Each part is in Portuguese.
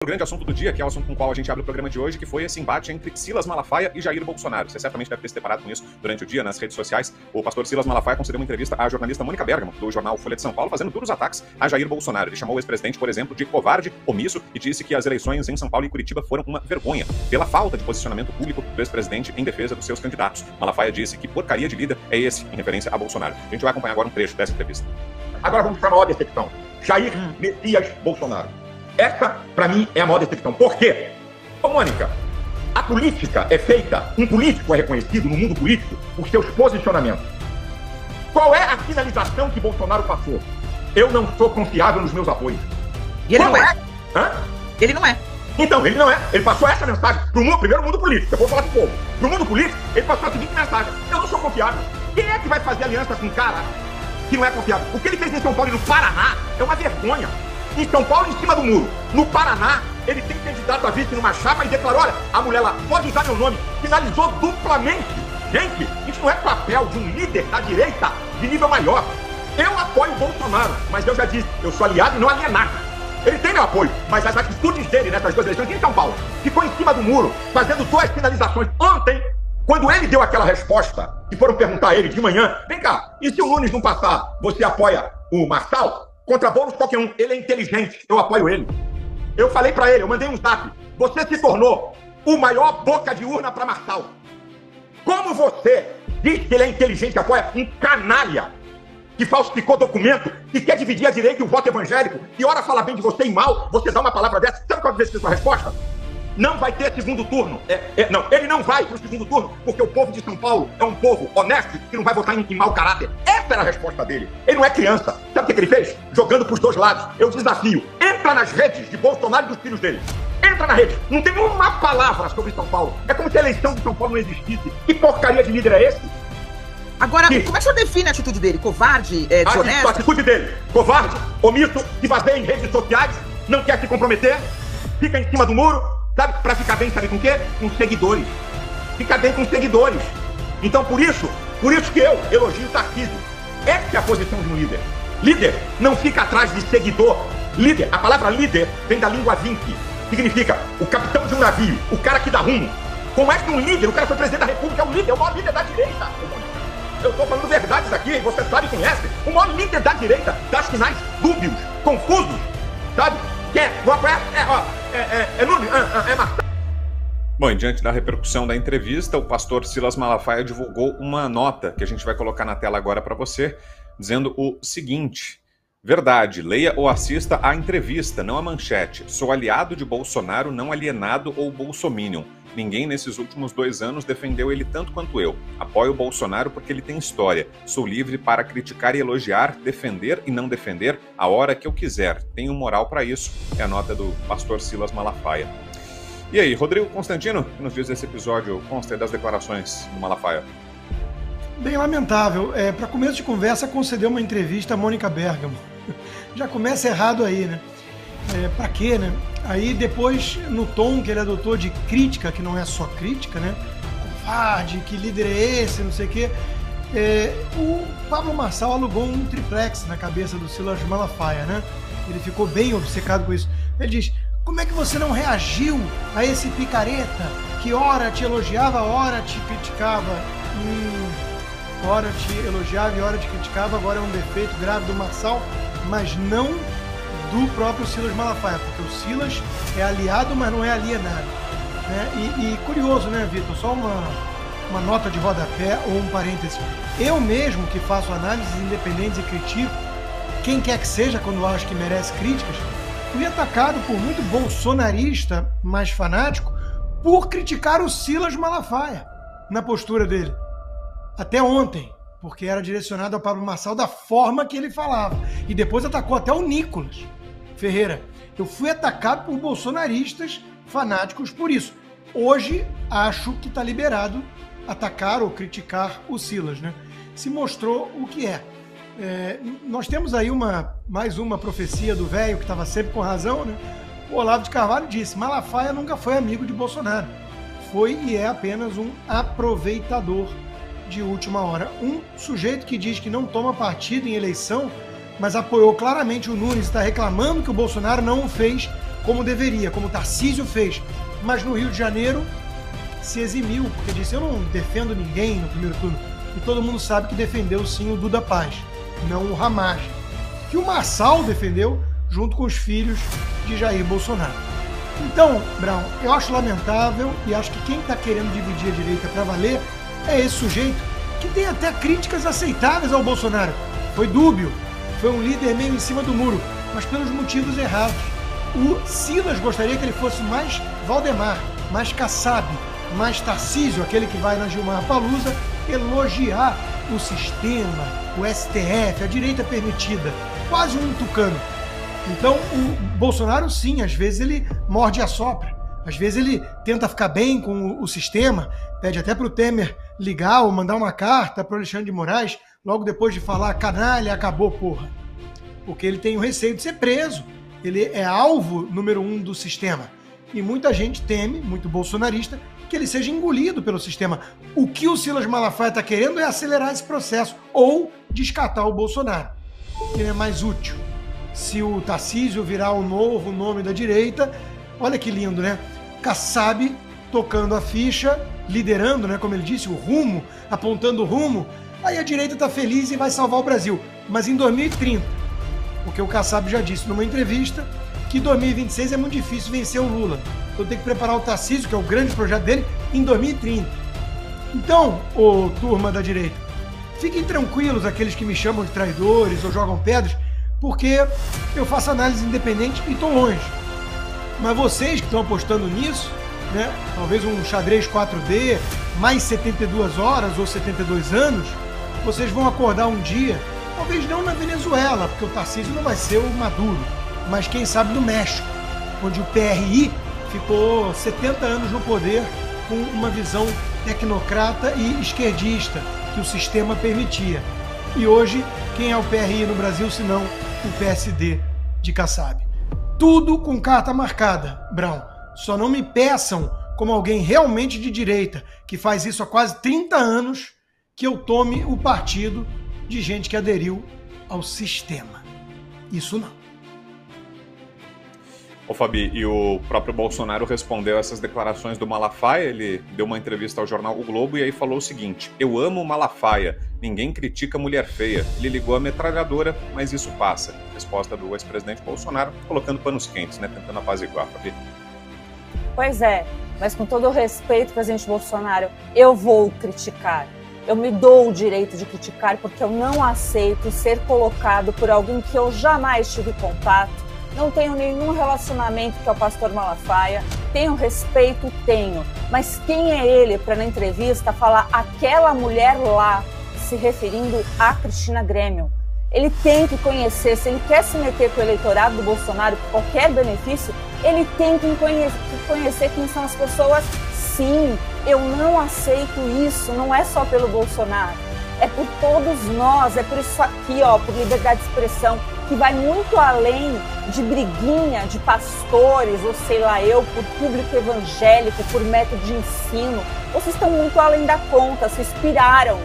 O grande assunto do dia, que é o assunto com o qual a gente abre o programa de hoje, que foi esse embate entre Silas Malafaia e Jair Bolsonaro. Você certamente deve ter se deparado com isso durante o dia nas redes sociais. O pastor Silas Malafaia concedeu uma entrevista à jornalista Mônica Bergamo, do jornal Folha de São Paulo, fazendo duros ataques a Jair Bolsonaro. Ele chamou o ex-presidente, por exemplo, de covarde, omisso, e disse que as eleições em São Paulo e Curitiba foram uma vergonha, pela falta de posicionamento público do ex-presidente em defesa dos seus candidatos. Malafaia disse que porcaria de líder é esse, em referência a Bolsonaro. A gente vai acompanhar agora um trecho dessa entrevista. Agora vamos para a maior decepção. Jair Messias Bolsonaro. Essa, para mim, é a maior decepção. Por quê? Ô, Mônica, a política é feita, um político é reconhecido no mundo político por seus posicionamentos. Qual é a finalização que Bolsonaro passou? Eu não sou confiável nos meus apoios. E ele não é. Hã? Ele não é. Então, ele não é. Ele passou essa mensagem pro mundo, primeiro mundo político, depois falar pro povo. Pro mundo político, ele passou a seguinte mensagem: eu não sou confiável. Quem é que vai fazer aliança com um cara que não é confiável? O que ele fez em São Paulo e no Paraná é uma vergonha. Em São Paulo, em cima do muro. No Paraná, ele tem candidato a vice numa chapa e declarou: olha, a mulher lá pode usar meu nome. Finalizou duplamente. Gente, isso não é papel de um líder da direita de nível maior. Eu apoio o Bolsonaro, mas eu já disse, eu sou aliado e não alienado. Ele tem meu apoio, mas as atitudes dele nessas duas eleições em São Paulo, ficou em cima do muro, fazendo duas finalizações. Ontem, quando ele deu aquela resposta, que foram perguntar a ele de manhã: vem cá, e se o Nunes não passar, você apoia o Marçal? Contra Boulos, qualquer um. Ele é inteligente, eu apoio ele. Eu falei pra ele, eu mandei um zap: você se tornou o maior boca de urna pra Marçal. Como você diz que ele é inteligente e apoia um canalha que falsificou documento e quer dividir a direita e o voto evangélico, e ora fala bem de você e mal, você dá uma palavra dessa? Sabe qual vai ser a sua resposta? Não vai ter segundo turno. Não, ele não vai pro segundo turno, porque o povo de São Paulo é um povo honesto que não vai votar em mau caráter. Essa era a resposta dele. Ele não é criança. Sabe o que ele fez? Jogando pros dois lados. Eu desafio: entra nas redes de Bolsonaro e dos filhos dele. Entra na rede. Não tem uma palavra sobre São Paulo. É como se a eleição de São Paulo não existisse. Que porcaria de líder é esse? Agora, como é que o senhor define a atitude dele? Covarde? Desonesto? A atitude dele: covarde, omisso, se baseia em redes sociais, não quer se comprometer, fica em cima do muro, sabe? Pra ficar bem, sabe com o quê? Com seguidores. Fica bem com seguidores. Então, por isso que eu elogio o Tarcísio. Essa é a posição de um líder. Líder não fica atrás de seguidor. Líder, a palavra líder vem da língua vinci. Significa o capitão de um navio, o cara que dá rumo. Como é que um líder, o cara foi presidente da república, é um líder, é o maior líder da direita. Eu tô falando verdades aqui, você sabe e conhece. O maior líder da direita dá sinais dúbios, confusos, sabe? Bom, e diante da repercussão da entrevista, o pastor Silas Malafaia divulgou uma nota que a gente vai colocar na tela agora para você, dizendo o seguinte: verdade, leia ou assista a entrevista, não a manchete. Sou aliado de Bolsonaro, não alienado ou bolsominion. Ninguém nesses últimos 2 anos defendeu ele tanto quanto eu. Apoio o Bolsonaro porque ele tem história. Sou livre para criticar e elogiar, defender e não defender a hora que eu quiser. Tenho moral para isso. É a nota do pastor Silas Malafaia. E aí, Rodrigo Constantino, que nos diz desse episódio consta das declarações do Malafaia? Bem lamentável. Para começo de conversa, concedeu uma entrevista a Mônica Bergamo. Já começa errado aí, né? Pra quê, né? Aí depois, no tom que ele adotou de crítica, que não é só crítica, né? Covarde, que líder é esse, não sei o quê. O Pablo Marçal alugou um triplex na cabeça do Silas Malafaia, né? Ele ficou bem obcecado com isso. Ele diz: como é que você não reagiu a esse picareta que ora te elogiava, ora te criticava? Ora te elogiava e ora te criticava, agora é um defeito grave do Marçal, mas não do próprio Silas Malafaia, porque o Silas é aliado, mas não é alienado, né? E curioso, né, Vitor? Só uma nota de rodapé ou um parêntese. Eu mesmo, que faço análises independentes e critico quem quer que seja quando acho que merece críticas, fui atacado por muito bolsonarista mais fanático por criticar o Silas Malafaia na postura dele. Até ontem, porque era direcionado ao Pablo Marçal da forma que ele falava. E depois atacou até o Nicolas Ferreira. Eu fui atacado por bolsonaristas fanáticos por isso. Hoje, acho que está liberado atacar ou criticar o Silas, né? Se mostrou o que é. Nós temos aí mais uma profecia do velho que estava sempre com razão, né? O Olavo de Carvalho disse: Malafaia nunca foi amigo de Bolsonaro. Foi e é apenas um aproveitador de última hora. Um sujeito que diz que não toma partido em eleição, mas apoiou claramente o Nunes, está reclamando que o Bolsonaro não o fez como deveria, como Tarcísio fez. Mas no Rio de Janeiro se eximiu, porque disse, eu não defendo ninguém no primeiro turno. E todo mundo sabe que defendeu sim o Duda Paz, não o Ramagem, que o Marçal defendeu junto com os filhos de Jair Bolsonaro. Então, Brown, eu acho lamentável e acho que quem está querendo dividir a direita para valer é esse sujeito que tem até críticas aceitáveis ao Bolsonaro. Foi dúbio, foi um líder meio em cima do muro, mas pelos motivos errados. O Silas gostaria que ele fosse mais Valdemar, mais Kassab, mais Tarcísio, aquele que vai na Gilmar Palusa, elogiar o sistema, o STF, a direita permitida, quase um tucano. Então o Bolsonaro sim, às vezes ele morde e assopra, às vezes ele tenta ficar bem com o sistema, pede até para o Temer ligar ou mandar uma carta para o Alexandre de Moraes, logo depois de falar canalha, acabou porra, porque ele tem o receio de ser preso, ele é alvo número 1 do sistema, e muita gente teme, muito bolsonarista, que ele seja engolido pelo sistema. O que o Silas Malafaia está querendo é acelerar esse processo ou descartar o Bolsonaro, que ele é mais útil. Se o Tarcísio virar o novo nome da direita, olha que lindo, né? Kassab tocando a ficha, liderando, né? Como ele disse, o rumo, apontando o rumo, aí a direita está feliz e vai salvar o Brasil. Mas em 2030, porque o Kassab já disse numa entrevista que em 2026 é muito difícil vencer o Lula. Então tem que preparar o Tarcísio, que é o grande projeto dele, em 2030. Então, ô turma da direita, fiquem tranquilos aqueles que me chamam de traidores ou jogam pedras, porque eu faço análise independente e estou longe. Mas vocês que estão apostando nisso, né, talvez um xadrez 4D, mais 72 horas ou 72 anos, vocês vão acordar um dia, talvez não na Venezuela, porque o Tarcísio não vai ser o Maduro, mas quem sabe no México, onde o PRI ficou 70 anos no poder com uma visão tecnocrata e esquerdista que o sistema permitia. E hoje, quem é o PRI no Brasil, senão o PSD de Kassab? Tudo com carta marcada, Brown. Só não me peçam, como alguém realmente de direita, que faz isso há quase 30 anos, que eu tome o partido de gente que aderiu ao sistema. Isso não. Ô Fabi, e o próprio Bolsonaro respondeu essas declarações do Malafaia, ele deu uma entrevista ao jornal O Globo e aí falou o seguinte: eu amo o Malafaia, ninguém critica mulher feia, ele ligou a metralhadora, mas isso passa. Resposta do ex-presidente Bolsonaro, colocando panos quentes, né, tentando apaziguar, Fabi. Pois é, mas com todo o respeito, presidente Bolsonaro, eu vou criticar. Eu me dou o direito de criticar porque eu não aceito ser colocado por alguém que eu jamais tive contato. Não tenho nenhum relacionamento com o pastor Malafaia, tenho respeito, tenho. Mas quem é ele para na entrevista falar aquela mulher lá, se referindo a Cristina Grêmio? Ele tem que conhecer, se ele quer se meter com o eleitorado do Bolsonaro por qualquer benefício, ele tem que conhecer quem são as pessoas. Sim, eu não aceito isso, não é só pelo Bolsonaro. É por todos nós, é por isso aqui, ó, por liberdade de expressão, que vai muito além de briguinha de pastores, ou sei lá eu, por público evangélico, por método de ensino. Vocês estão muito além da conta, vocês piraram.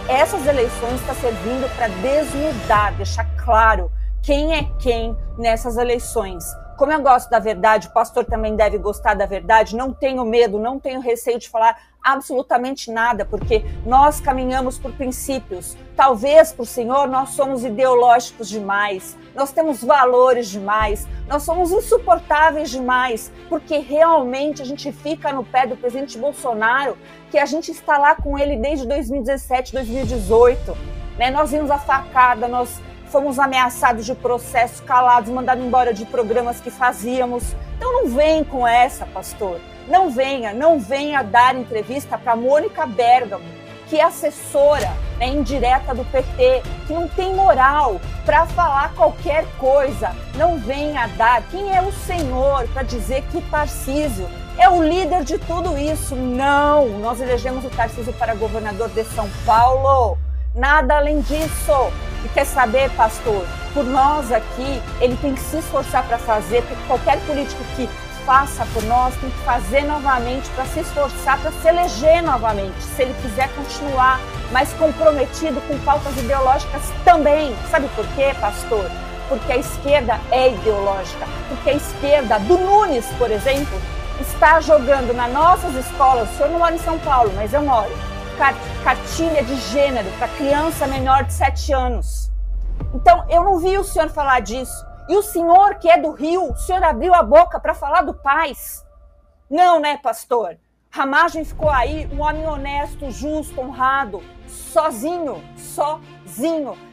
Essas eleições estão servindo para desnudar, deixar claro quem é quem nessas eleições. Como eu gosto da verdade, o pastor também deve gostar da verdade, não tenho medo, não tenho receio de falar absolutamente nada, porque nós caminhamos por princípios. Talvez para o Senhor nós somos ideológicos demais, nós temos valores demais, nós somos insuportáveis demais, porque realmente a gente fica no pé do presidente Bolsonaro, que a gente está lá com ele desde 2017, 2018. Né? Nós vimos a facada, nós fomos ameaçados de processos, calados, mandados embora de programas que fazíamos. Então não vem com essa, pastor. Não venha dar entrevista para Mônica Bergamo, que é assessora, né, indireta do PT, que não tem moral para falar qualquer coisa. Não venha dar. Quem é o senhor para dizer que o Tarcísio é o líder de tudo isso? Não, nós elegemos o Tarcísio para governador de São Paulo. Nada além disso. E quer saber, pastor, por nós aqui, ele tem que se esforçar para fazer, porque qualquer político que faça por nós tem que fazer novamente, para se esforçar, para se eleger novamente, se ele quiser continuar mais comprometido com pautas ideológicas também. Sabe por quê, pastor? porque a esquerda é ideológica, porque a esquerda do Nunes, por exemplo, está jogando nas nossas escolas, o senhor não mora em São Paulo, mas eu moro, cartilha de gênero para criança menor de 7 anos. Então, eu não vi o senhor falar disso. E o senhor, que é do Rio, o senhor abriu a boca para falar do Paz? Não, né, pastor? Ramagem ficou aí, um homem honesto, justo, honrado, sozinho.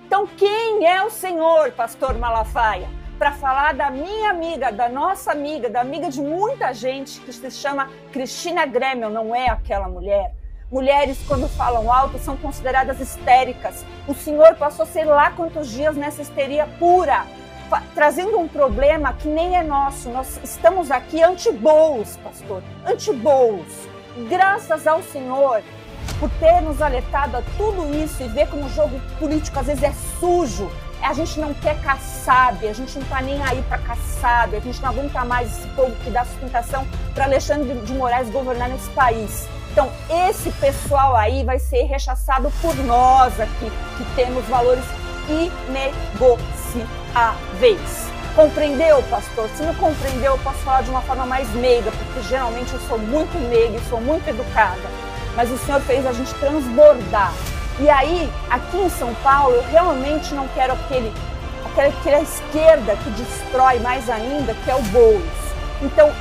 Então, quem é o senhor, pastor Malafaia, para falar da minha amiga, da nossa amiga, da amiga de muita gente que se chama Cristina Grêmio, não é aquela mulher? Mulheres, quando falam alto, são consideradas histéricas. O senhor passou sei lá quantos dias nessa histeria pura, trazendo um problema que nem é nosso. Nós estamos aqui anti-Boulos, pastor, anti-Boulos. Graças ao senhor por ter nos alertado a tudo isso e ver como o jogo político às vezes é sujo. A gente não quer Kassab, a gente não está nem aí para Kassab, a gente não aguenta mais esse povo que dá sustentação para Alexandre de Moraes governar nesse país. Então, esse pessoal aí vai ser rechaçado por nós aqui, que temos valores inegociáveis. Compreendeu, pastor? Se não compreendeu, eu posso falar de uma forma mais meiga, porque geralmente eu sou muito meiga e sou muito educada. Mas o senhor fez a gente transbordar. E aí, aqui em São Paulo, eu realmente não quero aquela esquerda que destrói mais ainda, que é o Boulos. Então,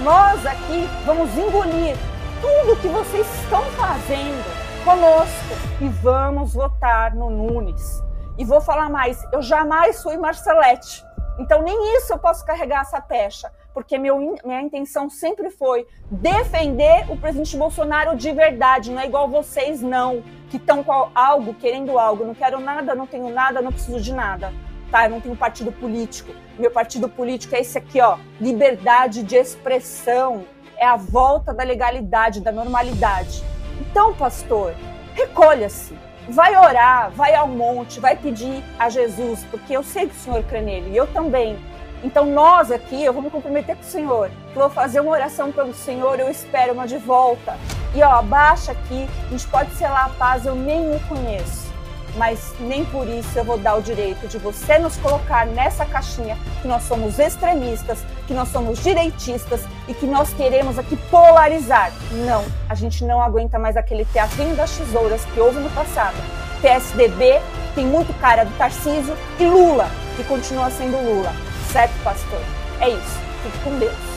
nós aqui vamos engolir tudo que vocês estão fazendo conosco e vamos votar no Nunes. E vou falar mais, eu jamais fui Marcelete, então nem isso eu posso carregar essa pecha, porque minha intenção sempre foi defender o presidente Bolsonaro de verdade, não é igual vocês não, que estão com algo, querendo algo, não quero nada, não tenho nada, não preciso de nada. Tá, eu não tenho partido político, meu partido político é esse aqui, ó, liberdade de expressão, é a volta da legalidade, da normalidade. Então, pastor, recolha-se, vai orar, vai ao monte, vai pedir a Jesus, porque eu sei que o senhor crê nele, e eu também. Então, nós aqui, eu vou me comprometer com o senhor, que eu vou fazer uma oração pelo senhor, eu espero uma de volta. E, ó, abaixa aqui, a gente pode selar a paz, eu nem o conheço. Mas nem por isso eu vou dar o direito de você nos colocar nessa caixinha que nós somos extremistas, que nós somos direitistas e que nós queremos aqui polarizar. Não, a gente não aguenta mais aquele teatrinho das tesouras que houve no passado. PSDB tem muito cara do Tarcísio e Lula, que continua sendo Lula. Certo, pastor? É isso. Fique com Deus.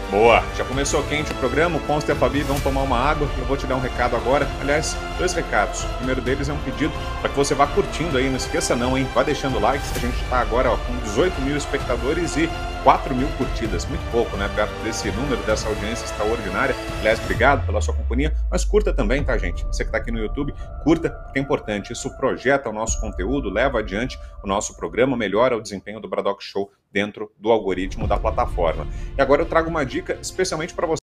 Boa, já começou quente o programa, o Consta e a Fabi vão tomar uma água e eu vou te dar um recado agora. Aliás, 2 recados. O primeiro deles é um pedido para que você vá curtindo aí, não esqueça não, hein? Vá deixando likes, a gente está agora ó, com 18 mil espectadores e 4 mil curtidas. Muito pouco, né? Perto desse número, dessa audiência extraordinária. Aliás, obrigado pela sua companhia, mas curta também, tá, gente? Você que está aqui no YouTube, curta, porque é importante. Isso projeta o nosso conteúdo, leva adiante o nosso programa, melhora o desempenho do Bradock Show dentro do algoritmo da plataforma. E agora eu trago uma dica especialmente para você